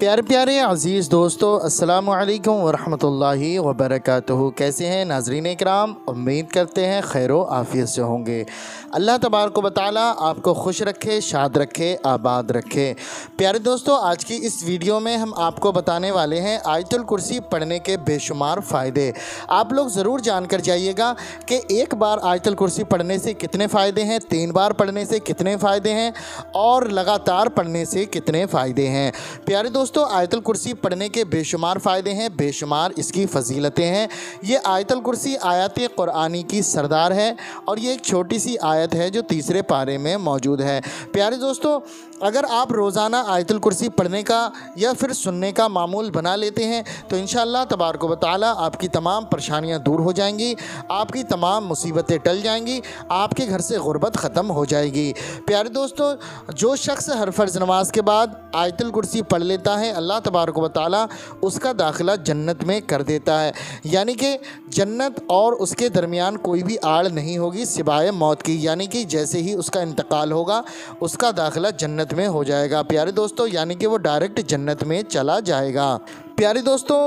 प्यारे प्यारे अज़ीज़ दोस्तों, अस्सलामु अलैकुम वरहमतुल्लाहि वबरकातुहू। कैसे हैं नाज़रीन इकराम? उम्मीद करते हैं खैर व आफ़ियत से होंगे। अल्लाह तबारक व तआला आपको खुश रखे, शाद रखे, आबाद रखे। प्यारे दोस्तों, आज की इस वीडियो में हम आपको बताने वाले हैं आयतुल कुर्सी पढ़ने के बेशुमार फ़ायदे। आप लोग ज़रूर जानकर जाइएगा कि एक बार आयतुल कुर्सी पढ़ने से कितने फ़ायदे हैं, 3 बार पढ़ने से कितने फ़ायदे हैं और लगातार पढ़ने से कितने फ़ायदे हैं। प्यारे दोस्तों, आयतुल कुर्सी पढ़ने के बेशुमार फ़ायदे हैं, बेशुमार इसकी फ़जीलतें हैं। ये आयतुल कुर्सी आयत कुरानी की सरदार है और ये एक छोटी सी आयत है जो तीसरे पारे में मौजूद है। प्यारे दोस्तों, अगर आप रोज़ाना आयतुल कुर्सी पढ़ने का या फिर सुनने का मामूल बना लेते हैं तो इंशाअल्लाह तबारक व तआला आपकी तमाम परेशानियां दूर हो जाएंगी, आपकी तमाम मुसीबतें टल जाएंगी, आपके घर से गुर्बत ख़त्म हो जाएगी। प्यारे दोस्तों, जो शख्स हर फ़र्ज़ नमाज के बाद आयतुल कुर्सी पढ़ लेता है, अल्लाह तबारक व तआला उसका दाखिला जन्नत में कर देता है। यानी कि जन्नत और उसके दरमियान कोई भी आड़ नहीं होगी सिवाय मौत की। यानी कि जैसे ही उसका इंतकाल होगा उसका दाखिला जन्नत में हो जाएगा। प्यारे दोस्तों, यानी कि वो डायरेक्ट जन्नत में चला जाएगा। प्यारे दोस्तों,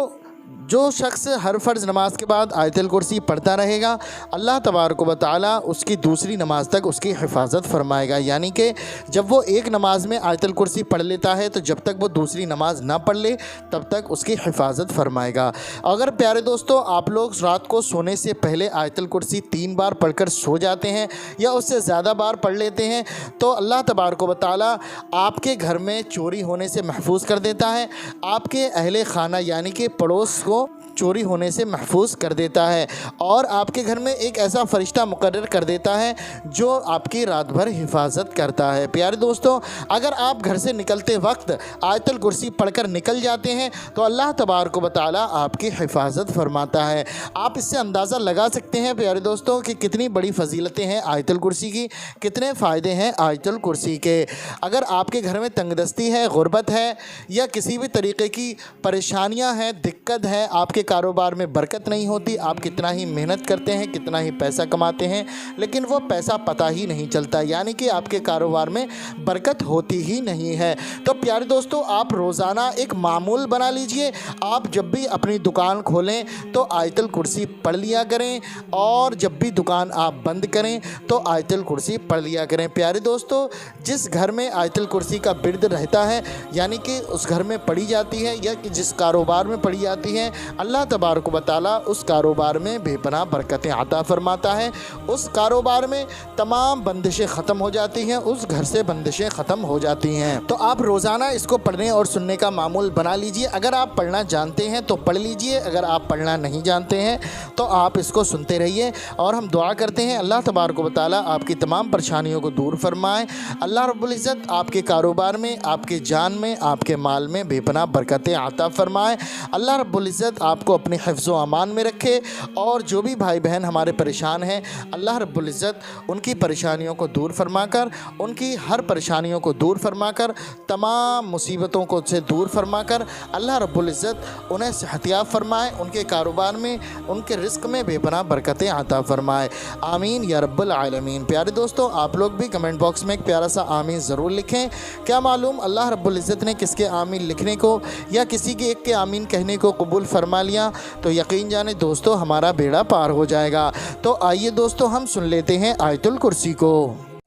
जो शख्स हर फ़र्ज़ नमाज के बाद आयतुल कुर्सी पढ़ता रहेगा, अल्लाह तबारक व तआला उसकी दूसरी नमाज तक उसकी हिफाजत फरमाएगा। यानी कि जब वो एक नमाज में आयतुल कुर्सी पढ़ लेता है तो जब तक वो दूसरी नमाज ना पढ़ ले तब तक उसकी हिफाजत फरमाएगा। अगर प्यारे दोस्तों आप लोग रात को सोने से पहले आयतुल कुर्सी 3 बार पढ़कर सो जाते हैं या उससे ज़्यादा बार पढ़ लेते हैं तो अल्लाह तबारक व तआला आपके घर में चोरी होने से महफूज कर देता है, आपके अहले खाना यानी कि पड़ोस को चोरी होने से महफूज कर देता है और आपके घर में एक ऐसा फ़रिश्ता मुकर्रर कर देता है जो आपकी रात भर हिफाजत करता है। प्यारे दोस्तों, अगर आप घर से निकलते वक्त आयतुल कुर्सी पढ़कर निकल जाते हैं तो अल्लाह तबारक व तआला आपकी हिफाजत फरमाता है। आप इससे अंदाज़ा लगा सकते हैं प्यारे दोस्तों कि कितनी बड़ी फ़जीलतें हैं आयतुल कुर्सी की, कितने फ़ायदे हैं आयतुल कुर्सी के। अगर आपके घर में तंगदस्ती है, गुर्बत है या किसी भी तरीके की परेशानियाँ हैं, दिक्कत है, आपके कारोबार में बरकत नहीं होती, आप कितना ही मेहनत करते हैं, कितना ही पैसा कमाते हैं लेकिन वो पैसा पता ही नहीं चलता, यानी कि आपके कारोबार में बरकत होती ही नहीं है, तो प्यारे दोस्तों आप रोज़ाना एक मामूल बना लीजिए। आप जब भी अपनी दुकान खोलें तो आयतुल कुर्सी पढ़ लिया करें और जब भी दुकान आप बंद करें तो आयतुल कुर्सी पढ़ लिया करें। प्यारे दोस्तों, जिस घर में आयतुल कुर्सी का बिर्द रहता है यानी कि उस घर में पढ़ी जाती है या कि जिस कारोबार में पढ़ी जाती है, अल्लाह तबारक व तआला उस कारोबार में बेपनाह बरकतें अता फरमाता है। उस कारोबार में तमाम बंदिशें ख़त्म हो जाती हैं, उस घर से बंदिशें ख़त्म हो जाती हैं। तो आप रोज़ाना इसको पढ़ने और सुनने का मामूल बना लीजिए। अगर आप पढ़ना जानते हैं तो पढ़ लीजिए, अगर आप पढ़ना नहीं जानते हैं तो आप इसको सुनते रहिए और हम दुआ करते हैं अल्लाह तबारक व तआला आपकी तमाम परेशानियों को दूर फरमाए। अल्लाह रब्बुल इज़्ज़त आपके कारोबार में, आपके जान में, आपके माल में बेपनाह बरकतें अता फरमाए। अल्लाह रब्बुल इज़्ज़त आपको अपने हिफ्ज़ व अमान में रखे और जो भी भाई बहन हमारे परेशान हैं, अल्लाह रब्बुल इज़्ज़त उनकी परेशानियों को दूर फरमाकर, उनकी हर परेशानियों को दूर फरमाकर, तमाम मुसीबतों को से दूर फरमाकर अल्लाह रब्बुल इज़्ज़त उन्हें सेहतियाब फरमाए, उनके कारोबार में, उनके रिस्क में बेपनाह बरकतें अता फरमाए। आमीन या रब्बुल आलमीन। प्यारे दोस्तों, आप लोग भी कमेंट बॉक्स में एक प्यारा सा आमीन ज़रूर लिखें। क्या मालूम अल्लाह रब्बुल इज़्ज़त ने किसके आमीन लिखने को या किसी के एक के आमीन कहने को कबूल फरमा लिया तो यकीन जाने दोस्तों हमारा बेड़ा पार हो जाएगा। तो आइए दोस्तों हम सुन लेते हैं आयतुल कुर्सी को।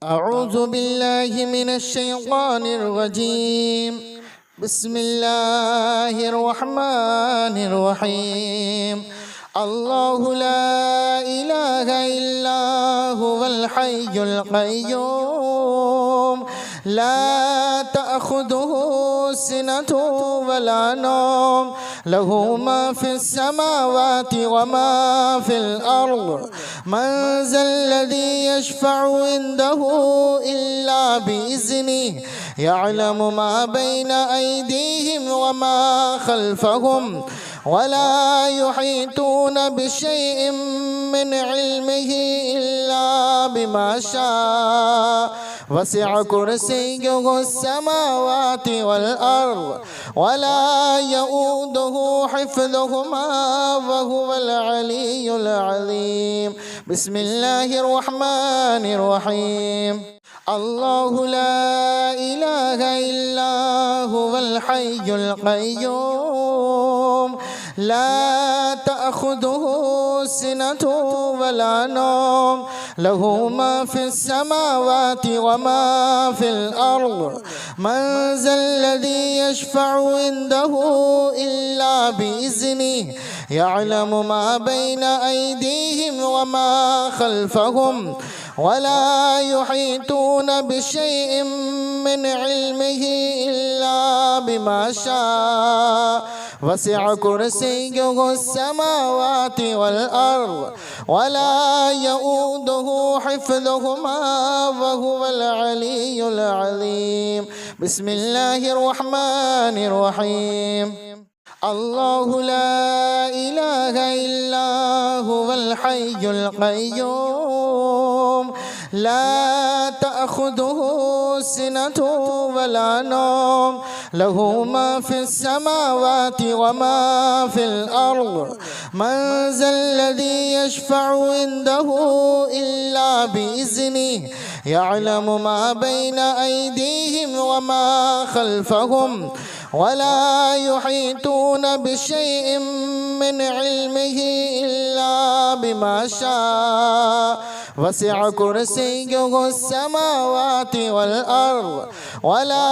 अऊज़ु बिल्लाहि मिनश शैतानिर रजीम, बिस्मिल्लाहिर रहमानिर रहीम। अल्लाहु ला इलाहा इल्ला हुवल हय्युल क़य्यूम, ला तअख़ुज़ुहु सिनतु वला नौम, लहू मा फ़िस समावाति व मा फ़िल अर्ज़, मन ज़ल्लज़ी यशफ़अु इंदहु इल्ला बिइज़्निही, यअलमु मा बैना अयदीहिम व मा ख़ल्फ़हुम, वला युहीतून बिशैइन मिन इल्मिही इल्ला बिमा शाअ, वसिअ कुर्सियुहु अस्समावाति वल अर्ज़, वला यऊदुहु हिफ़्ज़ुहुमा व हुवल अलियुल अज़ीम। बिस्मिल्लाहिर रहमानिर रहीम। अल्लाहु ला इलाहा इल्ला हुवल हय्युल क़य्यूम ला तअख़ुज़ुहु सिनतु वला नौम लहू मा फ़िस समावाति व मा फ़िल अर्ज़ मन ज़ल्लज़ी यशफ़अु इंदहु इल्ला बिइज़्निहि यअलमु मा बैना अयदीहिम व मा ख़ल्फ़हुम वला युहीतून बिशैइन मिन इल्मिही इल्ला बिमा शाअ वसिअ कुर्सियुहु अस्समावाति वल अर्ज़ वला यऊदुहु हिफ़्ज़ुहुमा वहुवल अलियुल अज़ीम। बिस्मिल्लाहिर रहमानिर रहीम। अल्लाहु ला इलाहा इल्ला हुवल हय्युल क़य्यूम ला तअख़ुज़ुहु सिनतु वला नौम लहू मा फ़िस समावाति व मा फ़िल अर्ज़ मन ज़ल्लज़ी यशफ़अु इंदहु इल्ला बिइज़्निहि यअलमु मा बैना अयदीहिम व मा ख़ल्फ़हुम वला युहीतून बिशैइन मिन इल्मिही इल्ला बिमा शाअ वसिअ कुर्सियुहु अस्समावाति वल अर्ज़ वला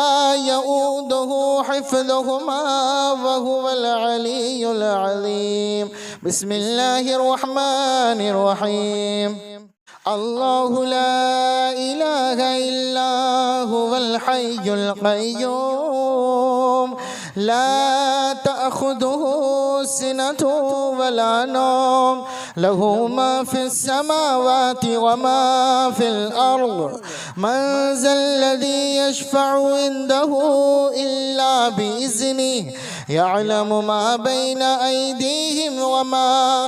यऊदुहु हिफ़्ज़ुहुमा वहुवल अलियुल अज़ीम। बिस्मिल्लाहिर रहमानिर रहीम। अल्लाहु ला इलाहा इल्ला हुवल हय्युल क़य्यूम ला तअख़ुज़ुहु सिनतु वला नौम लहू मा फ़िस समावाति व मा फ़िल अर्ज़ मन ज़ल्लज़ी यशफ़अु इंदहु इल्ला बिइज़्निहि यअलमु मा बैना अयदीहिम व मा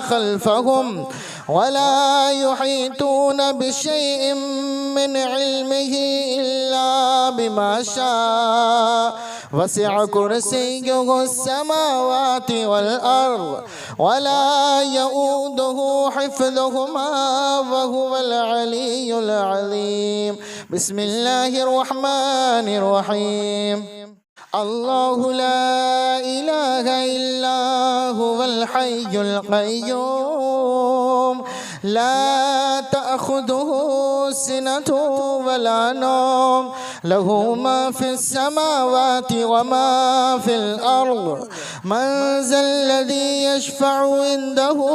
ख़ल्फ़हुम वला युहीतून बिशैइन मिन इल्मिही इल्ला बिमा शाअ वसिअ कुर्सियुहु अस्समावाति वल अर्ज़ वला यऊदुहु हिफ़्ज़ुहुमा वहुवल अलियुल अज़ीम। बिस्मिल्लाहिर रहमानिर रहीम। अल्लाहु ला इलाहा इल्ला हुवल हय्युल क़य्यूम ला तअख़ुज़ुहु सिनतु वला नौम लहू मा फ़िस समावाति व मा फ़िल अर्ज़ मन ज़ल्लज़ी यशफ़अु इंदहु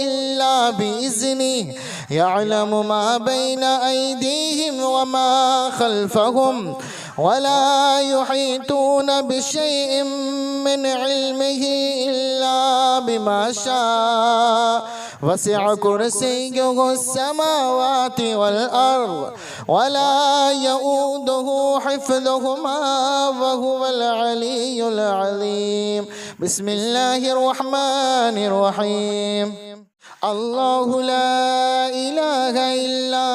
इल्ला बिइज़्निहि यअलमु मा बैना अयदीहिम व मा ख़ल्फ़हुम वला युहीतून बिशैइन मिन इल्मिही इल्ला बिमा शाअ वसिअ कुर्सियुहु अस्समावाति वल अर्ज़ वला यऊदुहु हिफ़्ज़ुहुमा वहुवल अलियुल अज़ीम। बिस्मिल्लाहिर रहमानिर रहीम। अल्लाहु ला इलाहा इल्ला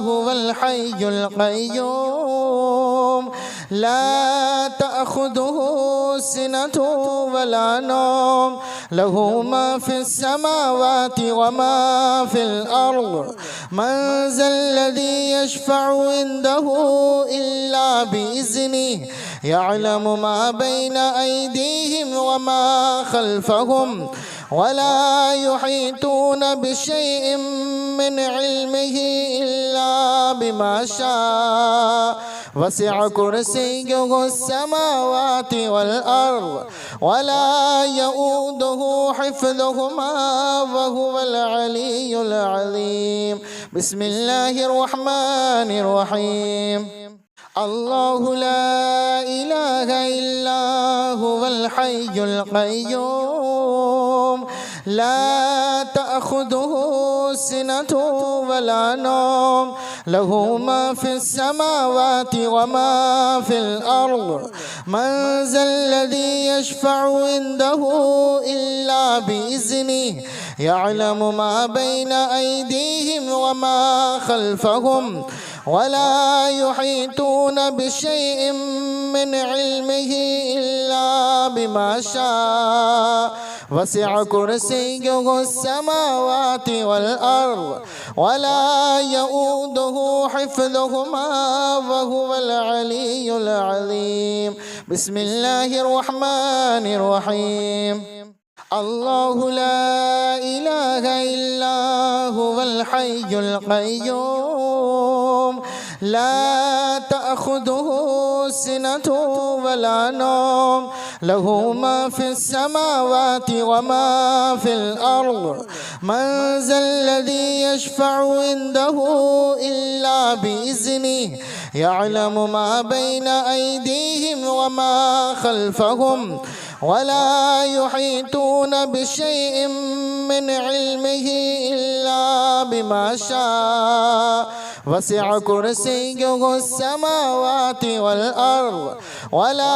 हुवल हय्युल क़य्यूम ला तअख़ुज़ुहु सिनतु वला नौम लहू मा फ़िस समावाति व मा फ़िल अर्ज़ मन ज़ल्लज़ी यशफ़अु इंदहु इल्ला बिइज़्निहि यअलमु मा बैना अयदीहिम व मा ख़ल्फ़हुम वला युहीतून बिशैइन मिन इल्मिही इल्ला बिमा शाअ वसिअ कुर्सियुहु अस्समावाति वल अर्ज़ वला यऊदुहु हिफ़्ज़ुहुमा वहुवल अलियुल अज़ीम। बिस्मिल्लाहिर रहमानिर रहीम। अल्लाहु ला इलाहा इल्ला हुवल हय्युल क़य्यूम ला तअख़ुज़ुहु सिनतु वला नौम लहू मा फ़िस समावाति व मा फ़िल अर्ज़ मन ज़ल्लज़ी यशफ़अु इंदहु इल्ला बिइज़्निहि यअलमु मा बैना अयदीहिम व मा ख़ल्फ़हुम वला युहीतून बिशैइन मिन इल्मिही इल्ला बिमा शाअ वसिअ कुर्सियुहु अस्समावाति वल अर्द वला यऊदुहु हिफ्ज़ुहुमा वहुवल अलियुल अज़ीम। बिस्मिल्लाहिर रहमानिर रहीम। अल्लाहु ला इलाहा इल्ला हुवल हय्युल क़य्यूम ला तअख़ुज़ुहु सिनतु वला नौम लहू मा फ़िस समावाति व मा फ़िल अर्ज़ मन ज़ल्लज़ी यशफ़अु इंदहु इल्ला बिइज़्निहि यअलमु मा बैना अयदीहिम व मा ख़ल्फ़हुम वला युहीतून बिशैइन मिन इल्मिही इल्ला बिमा शाअ वसिअ कुर्सियुहु अस्समावाति वल अर्द वला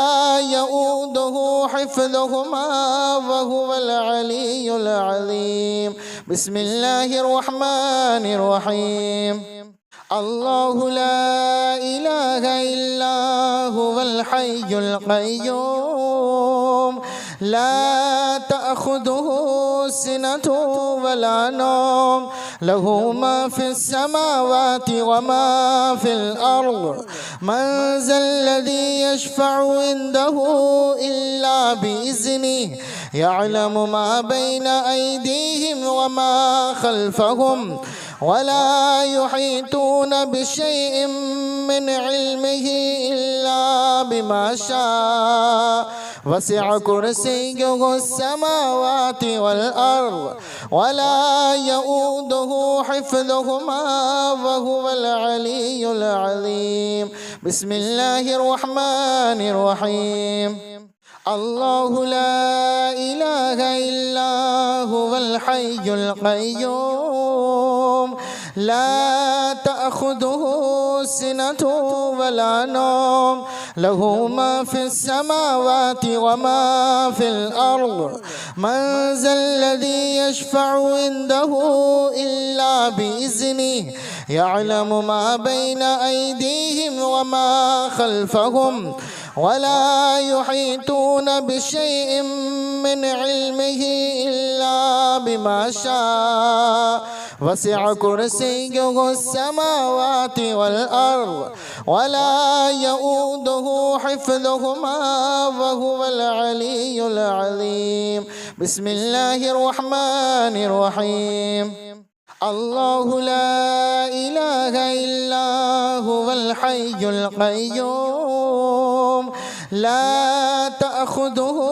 यऊदुहु हिफ्ज़ुहुमा वहुवल अलियुल अज़ीम। बिस्मिल्लाहिर रहमानिर रहीम। अल्लाहु ला इलाहा इल्ला हुवल हय्युल क़य्यूम ला तअख़ुज़ुहु सिनतु वला नौम लहू मा फ़िस समावाति व मा फ़िल अर्ज़ मन ज़ल्लज़ी यशफ़अु इंदहु इल्ला बिइज़्निहि यअलमु मा बैना अयदीहिम व मा ख़ल्फ़हुम वला युहीतून बिशैइन मिन इल्मिही इल्ला बिमा शाअ वसिअ कुर्सियुहु अस्समावाति वल अर्द वला यऊदुहु हिफ्ज़ुहुमा वहुवल अलियुल अज़ीम। बिस्मिल्लाहिर रहमानिर रहीम। अल्लाहु ला इलाहा इल्ला हुवल हय्युल क़य्यूम ला तअख़ुज़ुहु सिनतु वला नौम लहू मा फ़िस समावाति व मा फ़िल अर्ज़ मन ज़ल्लज़ी यशफ़अु इंदहु इल्ला बिइज़्निहि यअलमु मा बैना अयदीहिम व मा ख़ल्फ़हुम वला युहीतून बिशैइन मिन इल्मिही इल्ला बिमा शाअ वसिअ कुर्सियुहु अस्समावाति वल अर्द वला यऊदुहु हिफ्ज़ुहुमा वहुवल अलियुल अज़ीम। बिस्मिल्लाहिर रहमानिर रहीम। अल्लाहु ला इलाहा इल्ला हुवल हय्युल क़य्यूम ला तअख़ुज़ुहु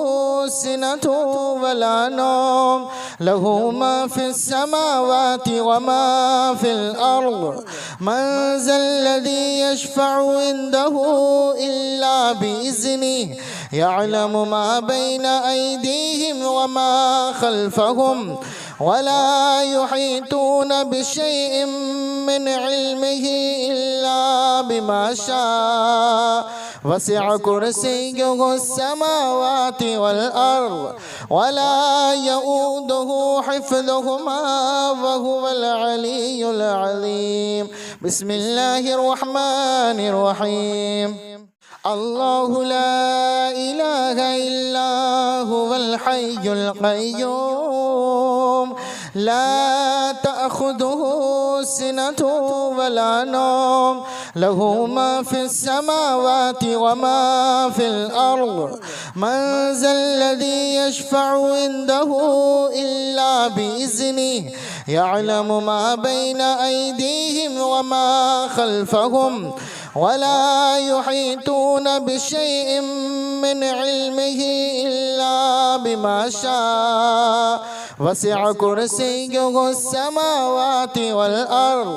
सिनतु वला नौम लहू मा फ़िस समावाति व मा फ़िल अर्ज़ मन ज़ल्लज़ी यशफ़अु इंदहु इल्ला बिइज़्निहि यअलमु मा बैना अयदीहिम व मा ख़ल्फ़हुम वला युहीतून बिशैइन मिन इल्मिही इल्ला बिमा शाअ वसिअ कुर्सियुहु अस्समावाति वल अर्द वला यऊदुहु हिफ्ज़ुहुमा वहुवल अलियुल अज़ीम। बिस्मिल्लाहिर रहमानिर रहीम। अल्लाहु ला इलाहा इल्ला हुवल हय्युल क़य्यूम ला तअख़ुज़ुहु सिनतु वला नौम लहू मा फ़िस समावाति व मा फ़िल अर्ज़ मन ज़ल्लज़ी यशफ़अु इंदहु इल्ला बिइज़्निहि यअलमु मा बैना अयदीहिम व मा ख़ल्फ़हुम वला युहीतून बिशैइन मिन इल्मिही इल्ला बिमा शाअ वसिअ कुर्सियुहु अस्समावाति वल अर्द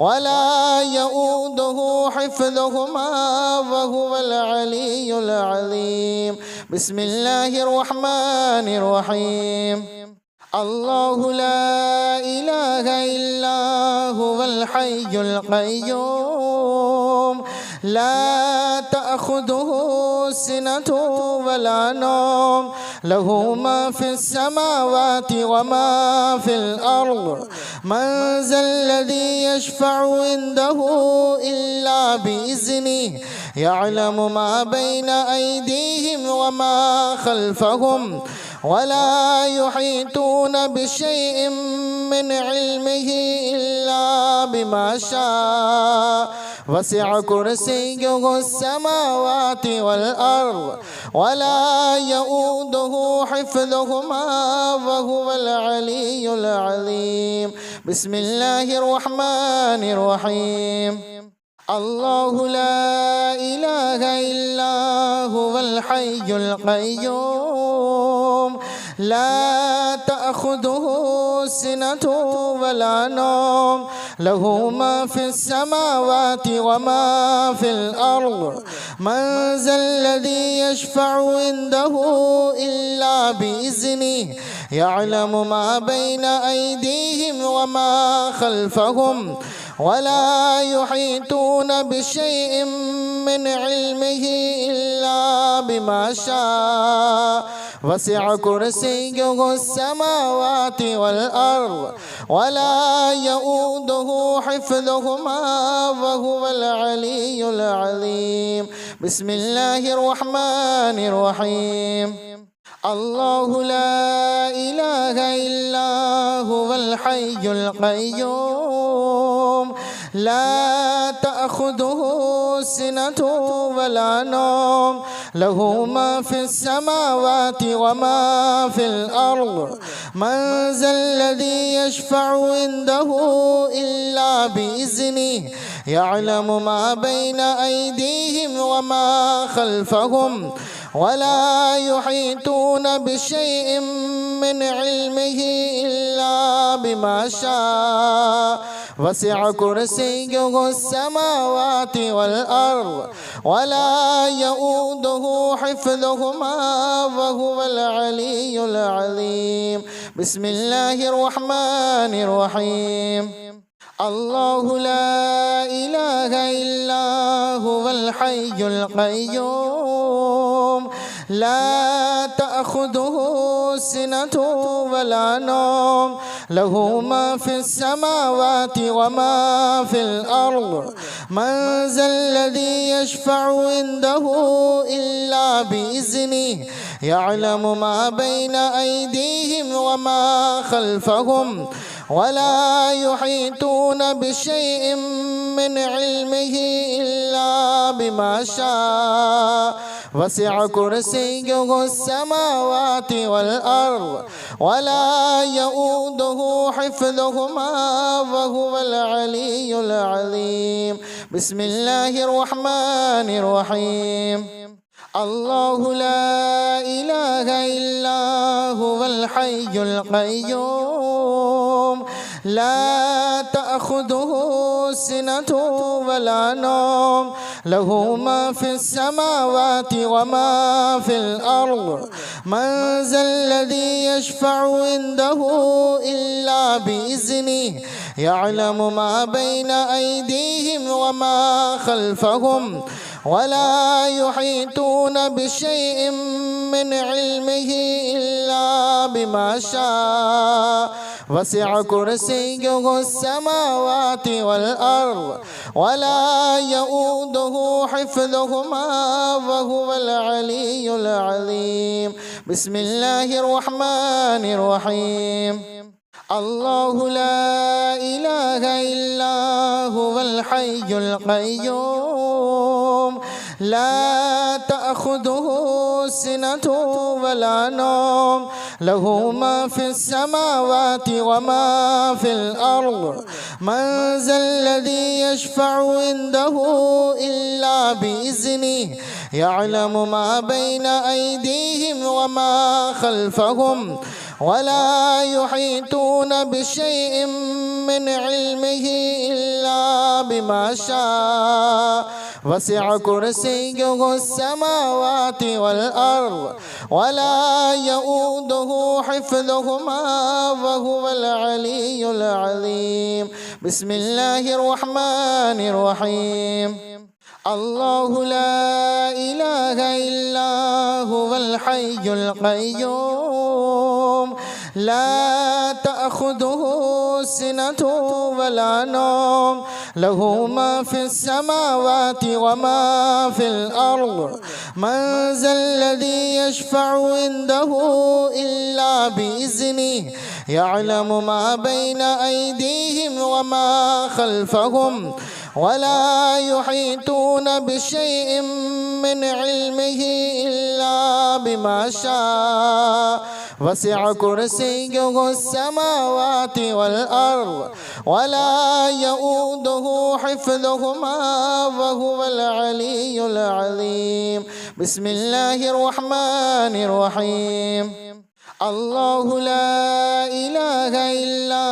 वला यऊदुहु हिफ्ज़ुहुमा वहुवल अलियुल अज़ीम। बिस्मिल्लाहिर रहमानिर रहीम। अल्लाहु ला इलाहा इल्ला हुवल हय्युल क़य्यूम لا تأخذه سنة ولا نوم له ما في السماوات وما في الأرض من ذا الذي يشفع عنده إلا بإذنه يعلم ما بين أيديهم وما خلفهم ولا يحيطون بشيء من علمه إلا بما شاء وسع كرسيه السماوات والأرض ولا يؤوده حفظهما وهو العلي العظيم. بسم الله الرحمن الرحيم. الله لا إله إلا هو الحي القيوم لا تأخذه سنة ولا نوم له ما في السماوات وما في الأرض من ذا الذي يشفع عنده إلا بإذنه يعلم ما بين أيديهم وما خلفهم ولا يحيطون بشيء من علمه إلا بما شاء وسع كرسيه السماوات والأرض ولا يؤوده حفظهما وهو العلي العظيم. بسم الله الرحمن الرحيم. الله لا إله إلا هو الحي القيوم لا تأخذه سنة ولا نوم له ما في السماوات وما في الأرض من ذا الذي يشفع عنده إلا بإذنه يعلم ما بين أيديهم وما خلفهم ولا يحيطون بشيء من علمه إلا بما شاء وسع كرسيه السماوات والأرض ولا يؤوده حفظهما وهو العلي العظيم. بسم الله الرحمن الرحيم. الله لا إله إلا هو الحي القيوم لا تأخذه سنة ولا نوم له ما في السماوات وما في الأرض من ذا الذي يشفع عنده إلا بإذنه يعلم ما بين أيديهم وما خلفهم ولا يحيطون بشيء من علمه إلا بما شاء وسع كرسيه السماوات والأرض ولا يؤوده حفظهما وهو العلي العظيم. بسم الله الرحمن الرحيم. الله لا إله إلا هو الحي القيوم لا تأخذه سنة ولا نوم له ما في السماوات وما في الأرض من ذا الذي يشفع عنده إلا بإذنه يعلم ما بين أيديهم وما خلفهم ولا يحيطون بشيء من علمه إلا بما شاء وسع كرسيه السماوات والأرض ولا يؤوده حفظهما وهو العلي العظيم. بسم الله الرحمن الرحيم. الله لا إله إلا هو الحي القيوم لا تأخذه سنة ولا نوم له ما في السماوات وما في الأرض من ذا الذي يشفع عنده إلا بإذنه يعلم ما بين أيديهم وما خلفهم ولا يحيطون بشيء من علمه إلا بما شاء وسع كرسيه السماوات والأرض ولا يؤوده حفظهما وهو العلي العظيم. بسم الله الرحمن الرحيم. अल्लाहु ला इलाहा इल्ला हुवल हय्युल क़य्यूम ला तअख़ुदुहु सिनतु वला नौम लहू मा फ़िस समावाति व मा फ़िल अर्ज़ मन ज़ल्लज़ी यशफ़अु इंदहु इल्ला बिइज़्निहि यअलमु मा बैना अयदीहिम व मा ख़ल्फ़हुम वला युहीतून बिशैइन मिन इल्मिही इल्ला बिमा शाअ वसिअ कुर्सियुहु अस्समावाति वल अर्ज़ वला यऊदुहु हिफ़्ज़ुहुमा व हुवल अलियुल अज़ीम। बिस्मिल्लाहिर रहमानिर रहीम। अल्लाहु ला इलाहा इल्ला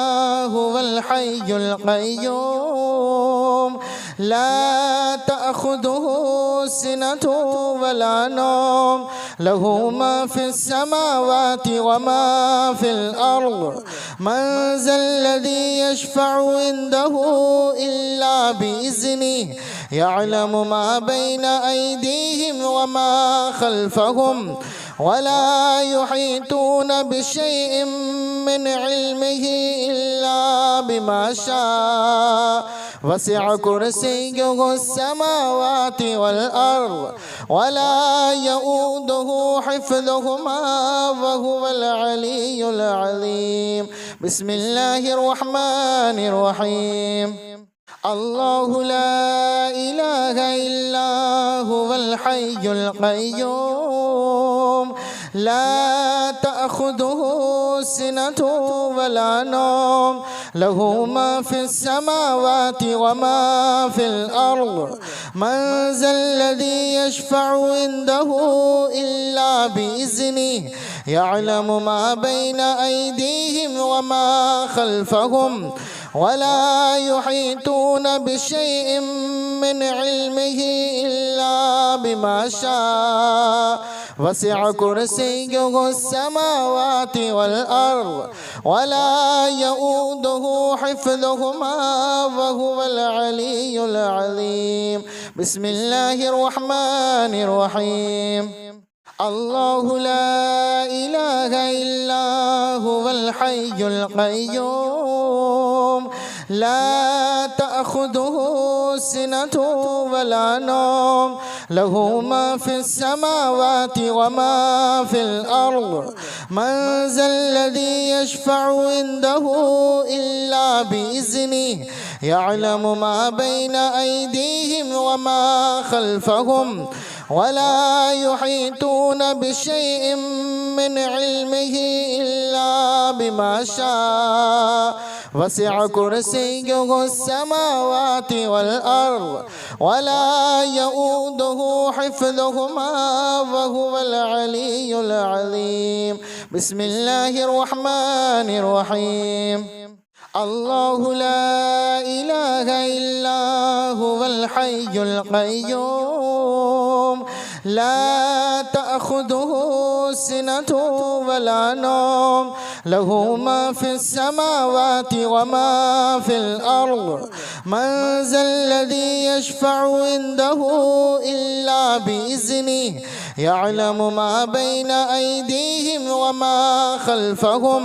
हुवल हय्युल क़य्यूम ला तअख़ुदुहु सिनतु वला नौम लहू मा फ़िस समावाति व मा फ़िल अर्ज़ मन ज़ल्लज़ी यशफ़अु इंदहु इल्ला बिइज़्निहि यअलमु मा बैना अयदीहिम व मा ख़ल्फ़हुम वला युहीतून बिशैइन मिन इल्मिही इल्ला बिमा शाअ वसिअ कुर्सियुहु अस्समावाति वल अर्ज़ वला यऊदुहु हिफ़्ज़ुहुमा व हुवल अलियुल अज़ीम। बिस्मिल्लाहिर रहमानिर रहीम। अल्लाहु ला इलाहा इल्ला हुवल हय्युल क़य्यूम ला तअख़ुदुहु सिनतु वला नौम लहू मा फ़िस समावाति व मा फ़िल अर्ज़ मन ज़ल्लज़ी यशफ़अु इंदहु इल्ला बिइज़्निहि यअलमु मा बैना अयदीहिम व मा ख़ल्फ़हुम वला युहीतून बिशैइन मिन इल्मिही इल्ला बिमा शाअ वसिअ कुर्सियुहु अस्समावाति वल अर्ज़ वला यऊदुहु हिफ़्ज़ुहुमा व हुवल अलियुल अज़ीम। बिस्मिल्लाहिर रहमानिर रहीम। अल्लाहु ला इलाहा इल्ला हुवल हय्युल क़य्यूम ला तअख़ुदुहु सिनतु वला नौम लहू मा फ़िस समावाति व मा फ़िल अर्ज़ मन ज़ल्लज़ी यशफ़अु इंदहु इल्ला बिइज़्निहि यअलमु मा बैना अयदीहिम व मा ख़ल्फ़हुम वला युहीतून बिशैइन मिन इल्मिही इल्ला बिमा शाअ वसिअ कुर्सियुहु अस्समावाति वल अर्ज़ वला यऊदुहु हिफ़्ज़ुहुमा व हुवल अलियुल अज़ीम। बिस्मिल्लाहिर रहमानिर रहीम। अल्लाहु ला इलाहा इल्ला हुवल हय्युल क़य्यूम ला तअख़ुदुहु सिनतु वला नौम लहू मा फ़िस समावाति व मा फ़िल अर्ज़ मन ज़ल्लज़ी यशफ़अु इंदहु इल्ला बिइज़्निहि यअलमु मा बैना अयदीहिम व मा ख़ल्फ़हुम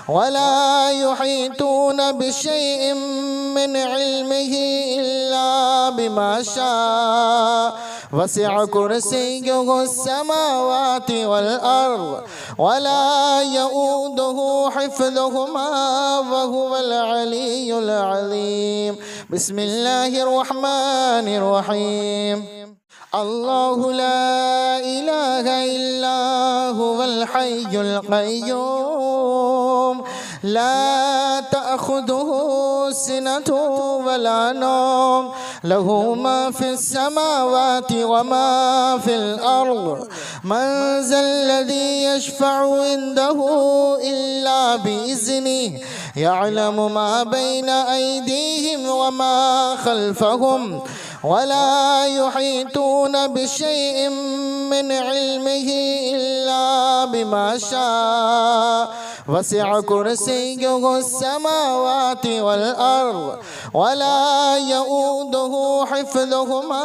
वला युहीतून बिशैइन मिन इल्मिही इल्ला बिमा शाअ वसिअ कुर्सियुहु अस्समावाति वल अर्ज़ वला यऊदुहु हिफ़्ज़ुहुमा व हुवल अलियुल अज़ीम। बिस्मिल्लाहिर रहमानिर रहीम। अल्लाहु ला इलाहा इल्ला हुवल हय्युल क़य्यूम ला तअख़ुदुहु सिनतु वला नौम लहू मा फ़िस समावाति व मा फ़िल अर्ज़ मन ज़ल्लज़ी यशफ़अु इंदहु इल्ला बिइज़्निहि यअलमु मा बैना अयदीहिम व मा ख़ल्फ़हुम वला युहीतून बिशैइन मिन इल्मिही इल्ला बिमा शाअ वसिअ कुर्सियुहु अस्समावाति वल अर्द वला यऊदुहु हिफ्ज़ुहुमा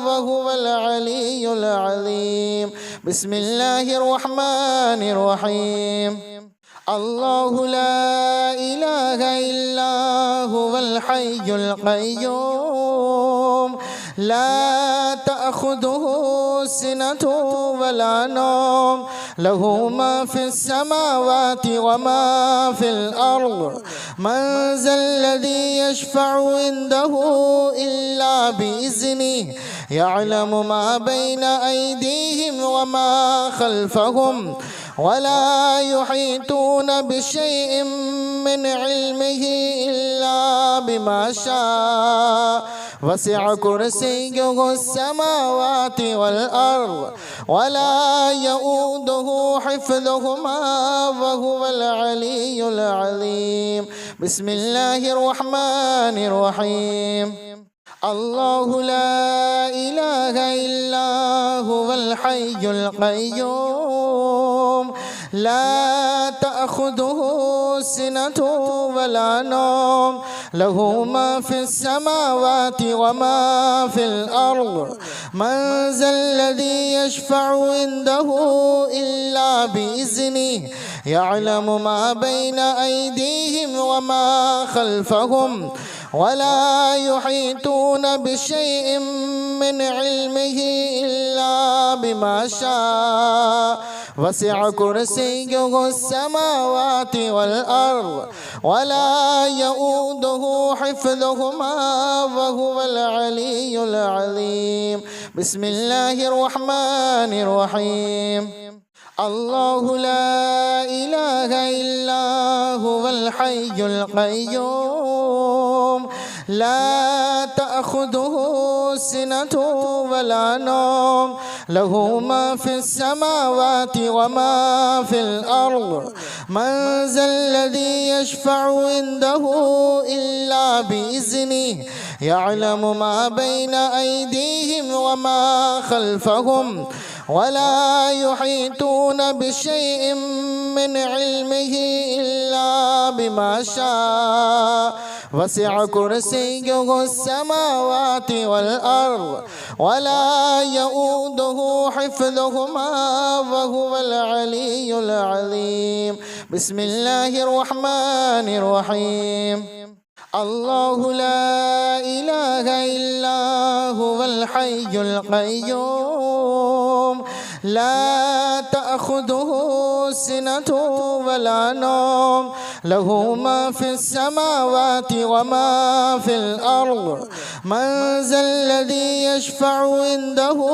वहुवल अलियुल अज़ीम। बिस्मिल्लाहिर रहमानिर रहीम। अल्लाहु ला इलाहा इल्ला हुवल हय्युल क़य्यूम ला तअख़ुज़ुहु सिनतुन वला नौम लहू मा फ़िस समावाति व मा फ़िल अर्ज़ मन ज़ल्लज़ी यशफ़अु इंदहु इल्ला बिइज़्निहि यअलमु मा बैन अयदीहिम व मा ख़ल्फ़हुम वला युहीतून बिशैइन मिन इल्मिही इल्ला बिमा शाअ वसिअ कुर्सियुहु अस्समावाति वल अर्द वला यऊदुहु हिफ्ज़ुहुमा वहुवल अलियुल अज़ीम। बिस्मिल्लाहिर रहमानिर रहीम। अल्लाहु ला इलाहा इल्ला हुवल हय्युल क़य्यूम ला तअख़ुज़ुहु सिनतुन वला नौम लहू मा फ़िस समावाति व मा फ़िल अर्ज़ मन ज़ल्लज़ी यशफ़अु इंदहु इल्ला बिइज़्निहि यअलमु मा बैन अयदीहिम व मा ख़ल्फ़हुम वला युहीतून बिशैइन मिन इल्मिही इल्ला बिमा शाअ वसिअ कुर्सियुहु अस्समावाति वल अर्द वला यऊदुहु हिफ्ज़ुहुमा वहुवल अलियुल अज़ीम। बिस्मिल्लाहिर रहमानिर रहीम। अल्लाहु ला इलाहा इल्ला हुवल हय्युल क़य्यूम ला तअख़ुज़ुहु सिनतुन वला नौम लहू मा फ़िस समावाति व मा फ़िल अर्ज़ मन ज़ल्लज़ी यशफ़अु इंदहु इल्ला बिइज़्निहि यअलमु मा बैन अयदीहिम व मा ख़ल्फ़हुम वला युहीतून बिशैइन मिन इल्मिही इल्ला बिमा शाअ वसिअ कुर्सियुहु अस्समावाति वल अर्द वला यऊदुहु हिफ्ज़ुहुमा वहुवल अलियुल अज़ीम। बिस्मिल्लाहिर रहमानिर रहीम। अल्लाहु ला इलाहा इल्ला हुवल हय्युल क़य्यूम ला तअख़ुज़ुहु सिनतुन वला नौम लहू मा फ़िस समावाति व मा फ़िल अर्ज़ मन ज़ल्लज़ी यशफ़अु इंदहु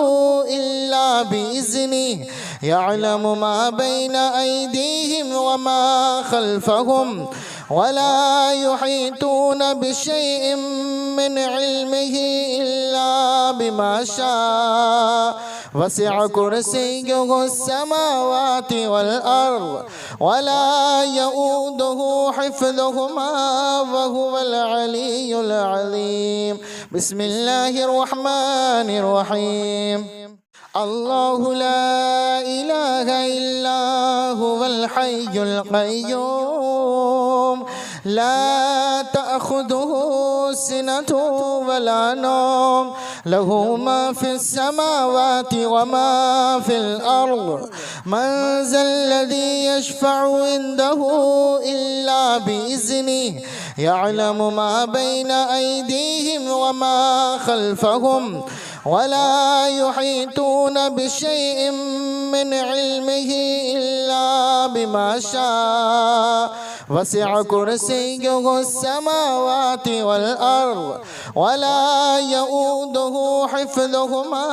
इल्ला बिइज़्निहि यअलमु मा बैन अयदीहिम व मा ख़ल्फ़हुम वला युहीतून बिशैइन मिन इल्मिही इल्ला बिमा शाअ वसिअ कुर्सियुहु अस्समावाति वल अर्द वला यऊदुहु हिफ्ज़ुहुमा वहुवल अलियुल अज़ीम। बिस्मिल्लाहिर रहमानिर रहीम। अल्लाहु ला इलाहा इल्ला हुवल हय्युल क़य्यूम ला तअख़ुज़ुहु सिनतुन वला नौम लहू मा फ़िस समावाति व मा फ़िल अर्ज़ मन ज़ल्लज़ी यशफ़अु इंदहु इल्ला बिइज़्निहि यअलमु मा बैन अयदीहिम व मा ख़ल्फ़हुम वला युहीतून बिशैइन मिन इल्मिही इल्ला बिमा शाअ वसिअ कुर्सियुहु अस्समावाति वल अर्द वला यऊदुहु हिफ्ज़ुहुमा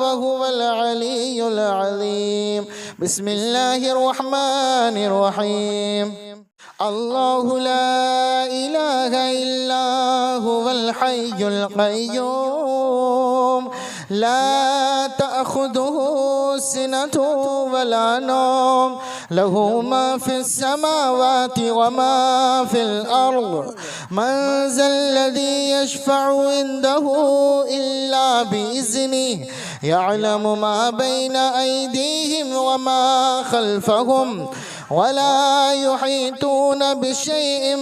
वहुवल अलियुल अज़ीम। बिस्मिल्लाहिर रहमानिर रहीम। अल्लाहु ला इलाहा इल्ला हुवल हय्युल क़य्यूम ला तअख़ुज़ुहु सिनतुन वला नौम लहू मा फ़िस समावाति व मा फ़िल अर्ज़ मन ज़ल्लज़ी यशफ़अु इंदहु इल्ला बिइज़्निहि यअलमु मा बैन अयदीहिम व मा ख़ल्फ़हुम ولا يحيطون بشيء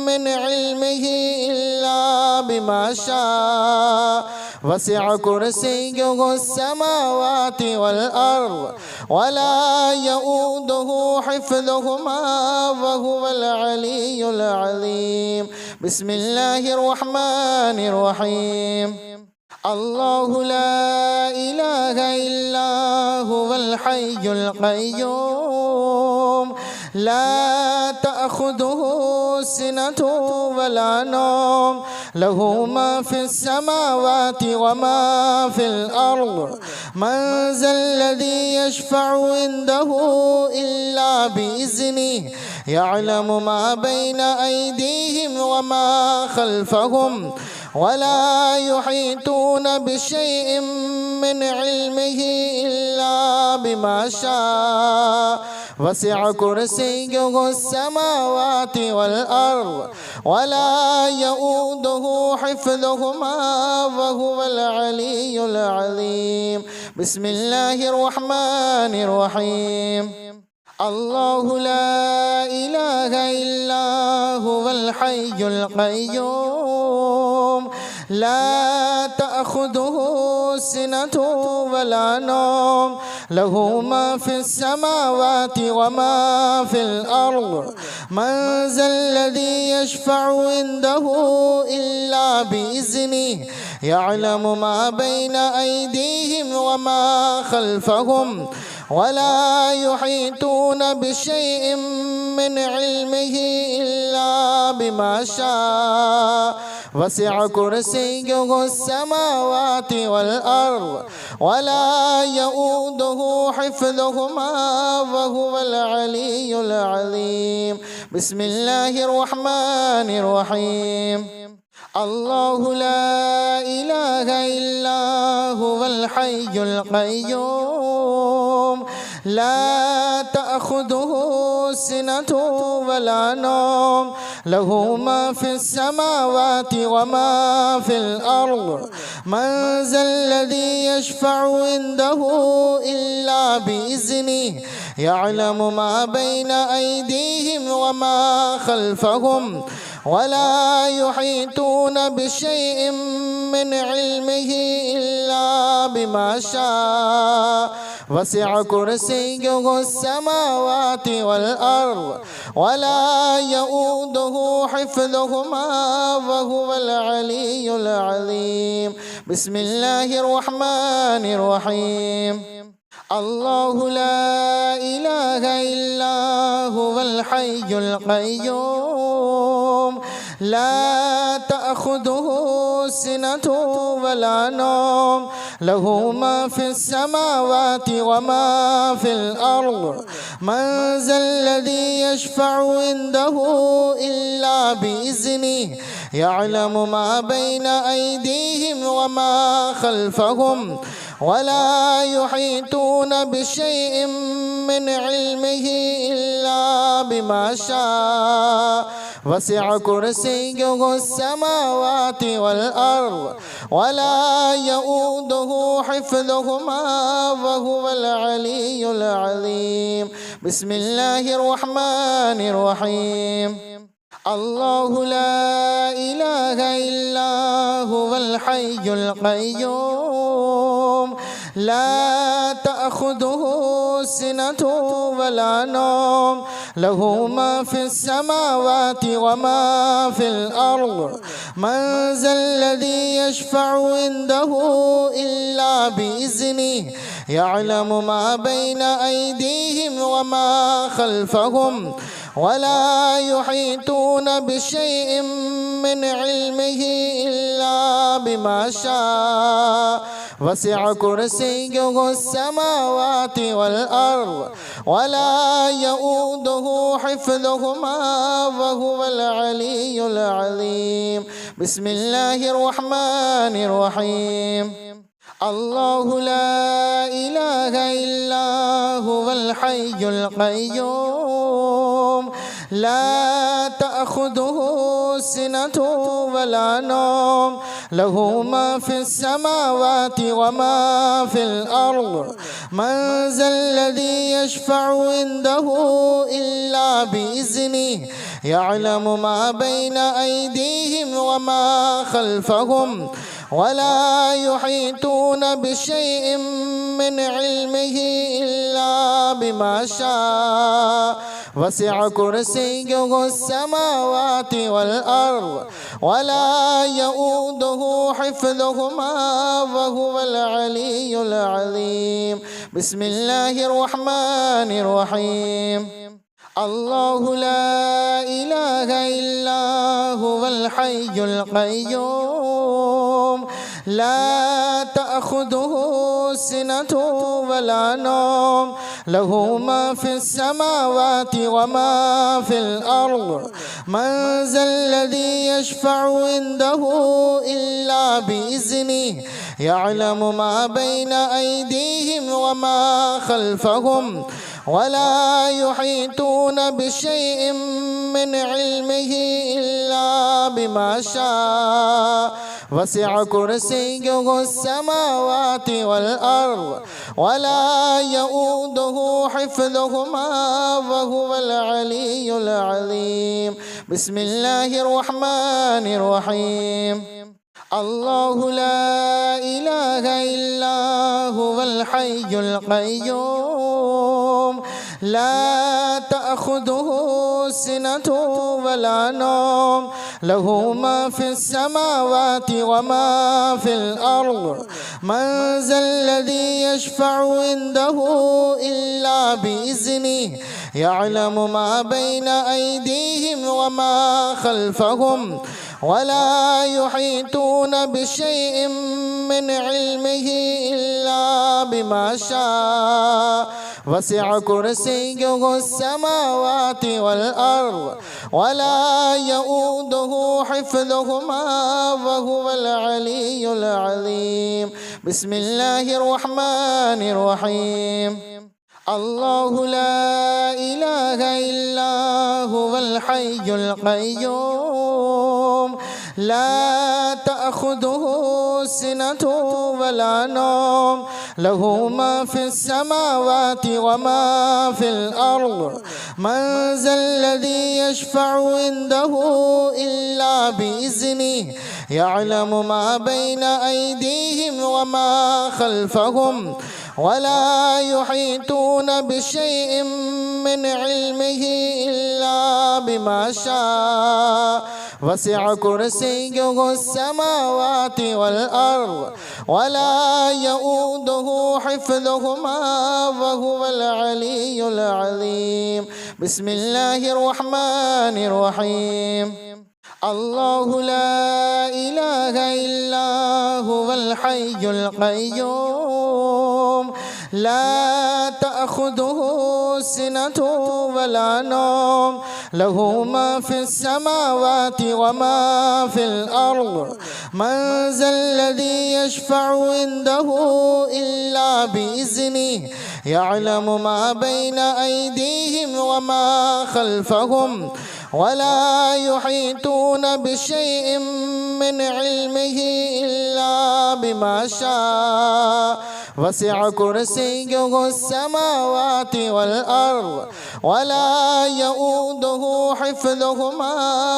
من علمه إلا بما شاء وسع كرسيه السماوات والأرض ولا يؤوده حفظهما وهو العلي العظيم. بسم الله الرحمن الرحيم. الله لا إله إلا هو الحي القيوم لا تأخذه سنة ولا نوم له ما في السماوات وما في الأرض من ذا الذي يشفع عنده إلا بإذنه يعلم ما بين أيديهم وما خلفهم ولا يحيطون بشيء من علمه إلا بما شاء وسع كرسيه السماوات والأرض ولا يؤوده حفظهما وهو العلي العظيم. بسم الله الرحمن الرحيم. الله لا إله إلا هو الحي القيوم لا تأخذه سنة ولا نوم له ما في السماوات وما في الأرض من ذا الذي يشفع عنده إلا بإذنه يعلم ما بين أيديهم وما خلفهم ولا يحيطون بشيء من علمه إلا بما شاء وسع كرسيه السماوات والأرض ولا يؤوده حفظهما وهو العلي العظيم. بسم الله الرحمن الرحيم. الله لا إله إلا هو الحي القيوم لا تأخذه سنة ولا نوم له ما في السماوات وما في الأرض من ذا الذي يشفع عنده إلا بإذنه يعلم ما بين أيديهم وما خلفهم ولا يحيطون بشيء من علمه إلا بما شاء وسع كرسيه السماوات والأرض ولا يؤوده حفظهما وهو العلي العظيم. بسم الله الرحمن الرحيم. الله لا إله إلا هو الحي القيوم لا تأخذه سنة ولا نوم له ما في السماوات وما في الأرض من ذا الذي يشفع عنده إلا بإذنه يعلم ما بين أيديهم وما خلفهم ولا يحيطون بشيء من علمه إلا بما شاء وسع كرسيه السماوات والأرض ولا يؤوده حفظهما وهو العلي العظيم. بسم الله الرحمن الرحيم. الله لا إله إلا هو الحي القيوم لا تأخذه سنة ولا نوم له ما في السماوات وما في الأرض من ذا الذي يشفع عنده إلا بإذنه يعلم ما بين أيديهم وما خلفهم ولا يحيطون بشيء من علمه إلا بما شاء وسع كرسيه السماوات والأرض ولا يؤوده حفظهما وهو العلي العظيم. بسم الله الرحمن الرحيم. الله لا إله إلا هو الحي القيوم لا تأخذه سنة ولا نوم له ما في السماوات وما في الأرض من ذا الذي يشفع عنده إلا بإذنه يعلم ما بين أيديهم وما خلفهم ولا يحيطون بشيء من علمه إلا بما شاء وسع كرسيه السماوات والأرض ولا يؤوده حفظهما وهو العلي العظيم. بسم الله الرحمن الرحيم. الله لا إله إلا هو الحي القيوم لا تأخذه سنة ولا نوم له ما في السماوات وما في الأرض من ذا الذي يشفع عنده إلا بإذنه يعلم ما بين أيديهم وما خلفهم ولا يحيطون بشيء من علمه إلا بما شاء وسع كرسيه السماوات والأرض ولا يؤوده حفظهما وهو العلي العظيم. بسم الله الرحمن الرحيم. الله لا إله إلا هو الحي القيوم لا تأخذه سنة ولا نوم له ما في السماوات وما في الأرض من ذا الذي يشفع عنده إلا بإذنه يعلم ما بين أيديهم وما خلفهم ولا يحيطون بشيء من علمه إلا بما شاء وسع كرسيه السماوات والأرض ولا يؤوده حفظهما وهو العلي العظيم. بسم الله الرحمن الرحيم. الله لا إله إلا هو الحي القيوم لا تأخذه سنة ولا نوم له ما في السماوات وما في الأرض من ذا الذي يشفع عنده إلا بإذنه يعلم ما بين أيديهم وما خلفهم ولا يحيطون بشيء من علمه إلا بما شاء وسع كرسيه السماوات والأرض ولا يؤوده حفظهما وهو العلي العظيم. بسم الله الرحمن الرحيم. الله لا إله إلا هو الحي القيوم لا تأخذه سنة ولا نوم له ما في السماوات وما في الأرض من ذا الذي يشفع عنده إلا بإذنه يعلم ما بين أيديهم وما خلفهم ولا يحيطون بشيء من علمه إلا بما شاء وسع كرسيه السماوات والأرض ولا يؤوده حفظهما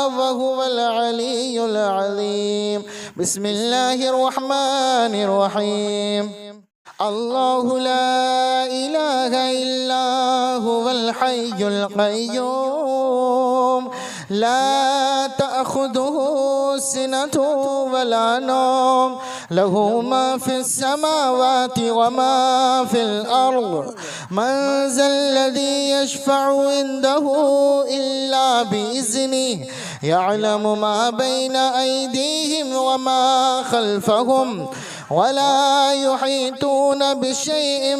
وهو العلي العظيم. بسم الله الرحمن الرحيم. الله لا إله إلا هو الحي القيوم لا تأخذه سنة ولا نوم له ما في السماوات وما في الأرض من ذا الذي يشفع عنده إلا بإذنه يعلم ما بين أيديهم وما خلفهم ولا يحيطون بشيء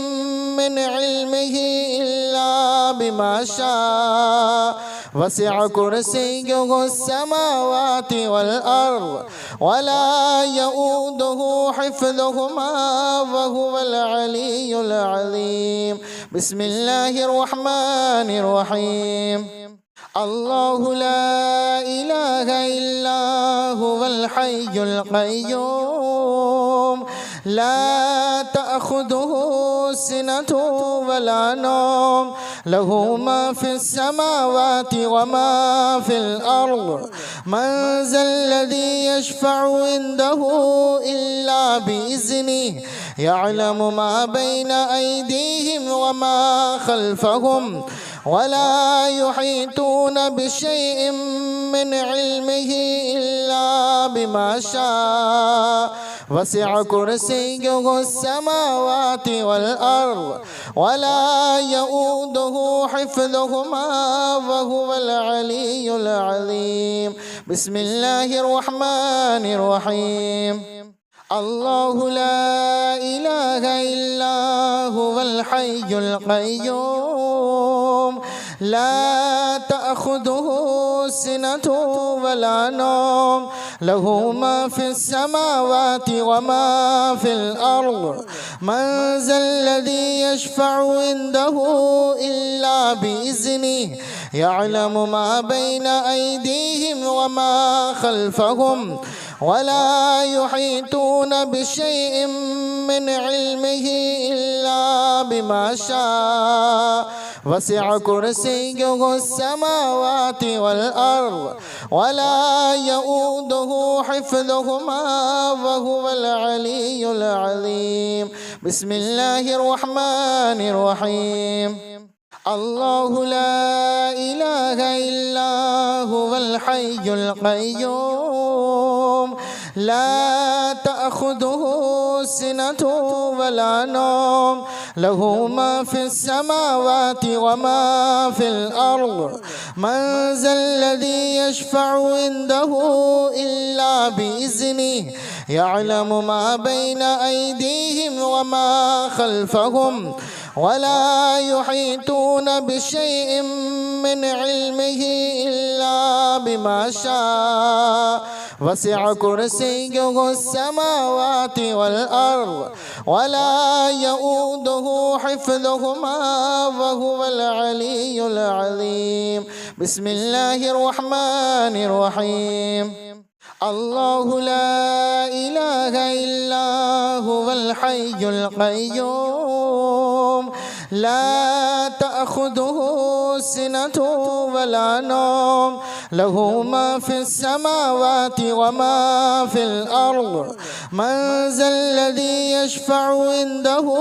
من علمه إلا بما شاء وسع كرسيه السماوات والأرض ولا يؤوده حفظهما وهو العلي العظيم. بسم الله الرحمن الرحيم. अल्लाहु ला इलाहा इल्ला हुवल हय्युल क़य्यूम ला तअख़ुदुहु सिनतु वला नौम लहू मा फ़िस समावाति व मा फ़िल अर्ज़ मन ज़ल्लज़ी यशफ़अु इंदहु इल्ला बिइज़्निहि यअलमु मा बैना अयदीहिम व मा ख़ल्फ़हुम वला युहीतून बिशैइन मिन इल्मिही इल्ला बिमा शाअ वसिअ कुर्सियुहु अस्समावाति वल अर्ज़ वला यऊदुहु हिफ़्ज़ुहुमा वहुवल अलियुल अज़ीम। बिस्मिल्लाहिर रहमानिर रहीम। अल्लाहु ला इलाहा इल्ला हुवल हय्युल क़य्यूम ला तअख़ुदुहु सिनतु वला नौम लहू मा फ़िस समावाति व मा फ़िल अर्ज़ मन ज़ल्लज़ी यशफ़अु इंदहु इल्ला बिइज़्निहि यअलमु मा बैना अयदीहिम व मा ख़ल्फ़हुम वला युहीतून बिशैइन मिन इल्मिही इल्ला बिमा शाअ वसिअ कुर्सियुहु अस्समावाति वल अर्ज़ वला यऊदुहु हिफ़्ज़ुहुमा वहुवल अलियुल अज़ीम। बिस्मिल्लाहिर रहमानिर रहीम। अल्लाहु ला इलाहा इल्ला हुवल हय्युल क़य्यूम ला तअख़ुदुहु सिनतु वला नौम लहू मा फ़िस समावाति व मा फ़िल अर्ज़ मन ज़ल्लज़ी यशफ़अु इंदहु इल्ला बिइज़्निहि यअलमु मा बैना अयदीहिम व मा ख़ल्फ़हुम वला युहीतून बिशैइन मिन इल्मिही इल्ला बिमा शाअ वसिअ कुर्सियुहु अस्समावाति वल अर्ज़ वला यऊदुहु हिफ़्ज़ुहुमा वहुवल अलियुल अज़ीम। बिस्मिल्लाहिर रहमानिर रहीम। अल्लाहु ला इलाहा इल्ला हुवल हय्युल क़य्यूम ला तअख़ुदुहु सिनतु वला नौम लहू मा फ़िस समावाति व मा फ़िल अर्ज़ मन ज़ल्लज़ी यशफ़अु इंदहु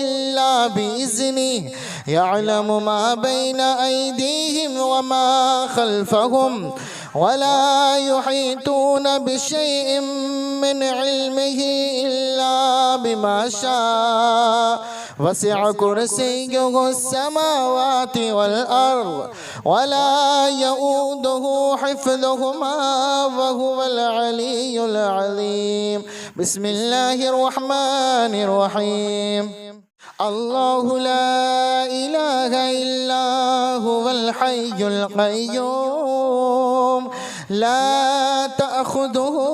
इल्ला बिइज़्निहि यअलमु मा बैना अयदीहिम व मा ख़ल्फ़हुम वला युहीतून बिशैइन मिन इल्मिही इल्ला बिमा शाअ वसिअ कुर्सियुहु अस्समावाति वल अर्ज़ वला यऊदुहु हिफ़्ज़ुहुमा वहुवल अलियुल अज़ीम। बिस्मिल्लाहिर रहमानिर रहीम। अल्लाहु ला इलाहा इल्ला हुवल हय्युल क़य्यूम ला तअख़ुदुहु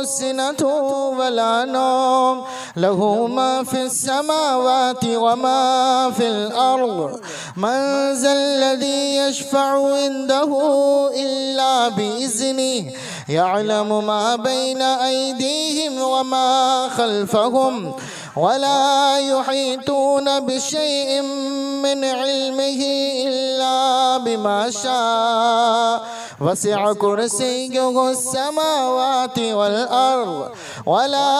सिनतु वला नौम लहू मा फ़िस समावाति व मा फ़िल अर्ज़ मन ज़ल्लज़ी यशफ़अु इंदहु इल्ला बिइज़्निहि यअलमु मा बैना अयदीहिम व मा ख़ल्फ़हुम वला युहीतून बिशैइन मिन इल्मिही इल्ला बिमा शाअ वसिअ कुर्सियुहु अस्समावाति वल अर्ज़ वला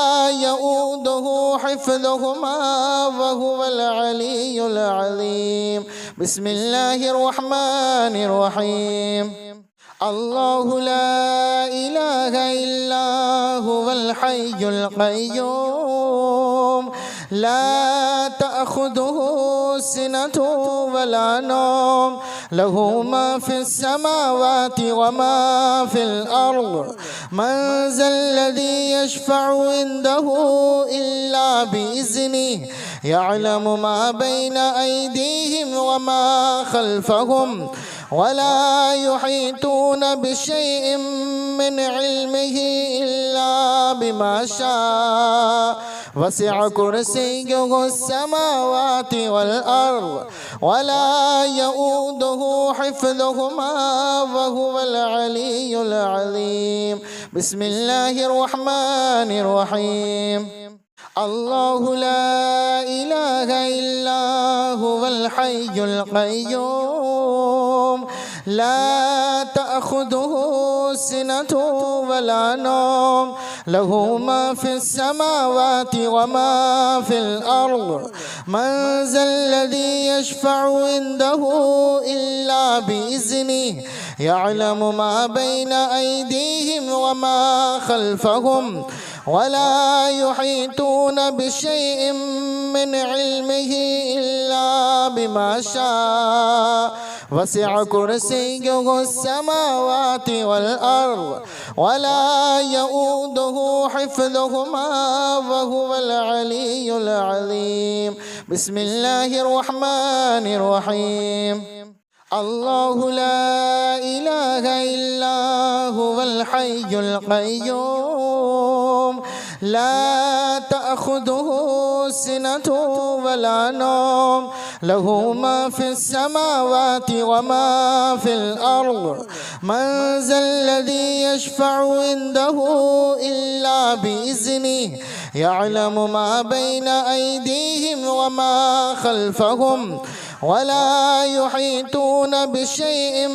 यऊदुहु हिफ़्ज़ुहुमा वहुवल अलियुल अज़ीम। बिस्मिल्लाहिर रहमानिर रहीम। अल्लाहु ला इलाहा इल्ला हुवल हय्युल क़य्यूम ला तअख़ुदुहु सिनतु वला नौम लहू मा फ़िस समावाति व मा फ़िल अर्ज़ मन ज़ल्लज़ी यशफ़अु इंदहु इल्ला बिइज़्निहि यअलमु मा बैना अयदीहिम व मा ख़ल्फ़हुम वला युहीतून बिशैइन मिन इल्मिही इल्ला बिमा शाअ वसिअ कुर्सियुहु अस्समावाति वल अर्द वला यऊदुहु हिफ्ज़ुहुमा वहुवल अलियुल अज़ीम। बिस्मिल्लाहिर रहमानिर रहीम। अल्लाहु ला इलाहा इल्ला हुवल हय्युल क़य्यूम ला तअख़ुज़ुहु सिनतुन वला नौम लहू मा फ़िस समावाति व मा फ़िल अर्द मन ज़ल्लज़ी यशफ़अु इंदहु इल्ला बिइज़्निहि यअलमु मा बैना अयदीहिम व मा ख़ल्फ़हुम वला युहीतून बिशैइन मिन इल्मिही इल्ला बिमा शाअ वसिअ कुर्सियुहु अस्समावाति वल अर्द वला यऊदुहु हिफ्ज़ुहुमा वहुवल अलियुल अज़ीम। बिस्मिल्लाहिर रहमानिर रहीम। अल्लाहु ला इलाहा इल्ला हुवल हय्युल क़य्यूम ला तअख़ुज़ुहु सिनतुन वला नौम लहू मा फ़िस समावाति व मा फ़िल अर्द मन ज़ल्लज़ी यशफ़अु इंदहु इल्ला बिइज़्निहि यअलमु मा बैना अयदीहिम व मा ख़ल्फ़हुम वला युहीतून बिशैइन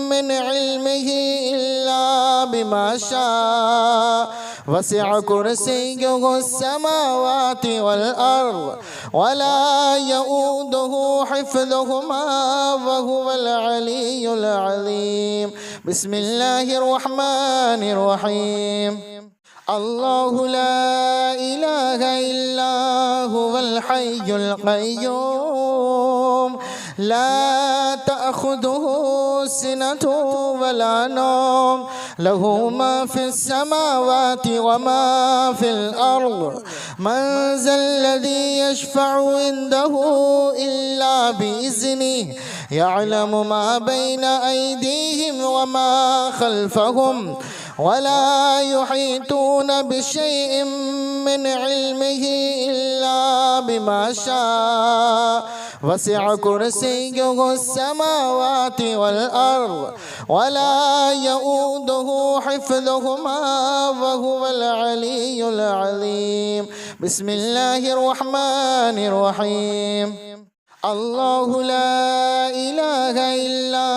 मिन इल्मिही इल्ला बिमा शाअ वसिअ कुर्सियुहु अस्समावाति वल अर्द वला यऊदुहु हिफ्ज़ुहुमा वहुवल अलियुल अज़ीम। बिस्मिल्लाहिर रहमानिर रहीम। अल्लाहु ला इलाहा इल्ला हुवल हय्युल क़य्यूम ला तअख़ुज़ुहु सिनतुन वला नौम लहू मा फ़िस समावाति व मा फ़िल अर्द मन ज़ल्लज़ी यशफ़अु इंदहु इल्ला बिइज़्निहि यअलमु मा बैना अयदीहिम व मा ख़ल्फ़हुम वला युहीतून बिशैइन मिन इल्मिही इल्ला बिमा शाअ वसिअ कुर्सियुहु अस्समावाति वल अर्द वला यऊदुहु हिफ्ज़ुहुमा वहुवल अलियुल अज़ीम। बिस्मिल्लाहिर रहमानिर रहीम। अल्लाहु ला इलाहा इल्ला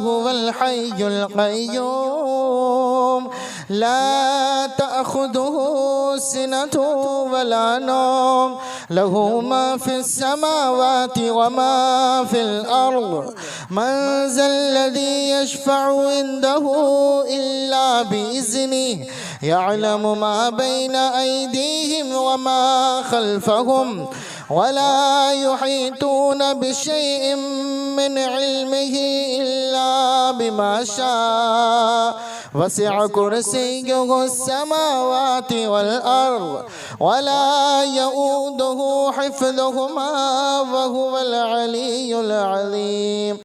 हुवल हय्युल क़य्यूम ला तअख़ुज़ुहु सिनतुन वला नौम लहू मा फ़िस समावाति व मा फ़िल अर्द मन ज़ल्लज़ी यशफ़अु इंदहु इल्ला बिइज़्निहि यअलमु मा बैना अयदीहिम व मा ख़ल्फ़हुम वला युहीतून बिशैइन मिन इल्मिही इल्ला बिमा शाअ वसिअ कुर्सियुहु अस्समावाति वल अर्द वला यऊदुहु हिफ्ज़ुहुमा वहुवल अलियुल अज़ीम।